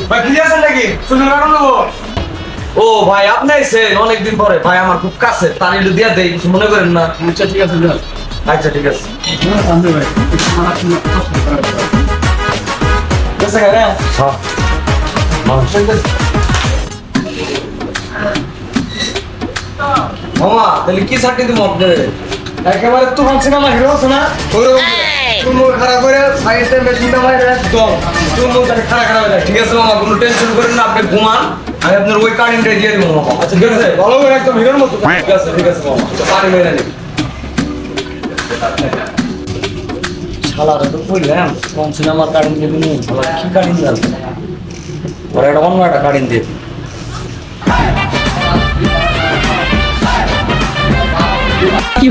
ভাই কি আছেন নাকি সুন্দর কারণ নেবো ও ভাই আপনি আইছেন অনেকদিন পরে ভাই আমার খুব কাছে তার একটু দিয়া দেই কিছু মনে করেন না আচ্ছা ঠিক আছে যাও আচ্ছা ঠিক আছে আনবে ভাই কেসে গেলে হ্যাঁ মামা তাহলে কি চাকরি দিব আপনার একেবারে তুফান সিনেমা হিরো আছে না ওরকম তুমুল খারাপ করে সাইডে মেশিনটা মারে একদম তুমুল তাকে খারাপ খারাপ হয়ে যায় ঠিক আছে মামা কোনো টেনশন করেন না আপনি ঘুমান আমি আপনার ওই কার্ডিংটা দিয়ে দিব মামা আচ্ছা ঠিক আছে ভালো করে একদম হিরোর মতো ঠিক আছে মামা পানি মেরে নিন শালারা তো কইলাম কোন সিনেমার কার্ডিং দিয়ে দিন শালা কি কার্ডিং জানতো ওরা একটা অন্য একটা কার্ডিং দিয়ে দিন কি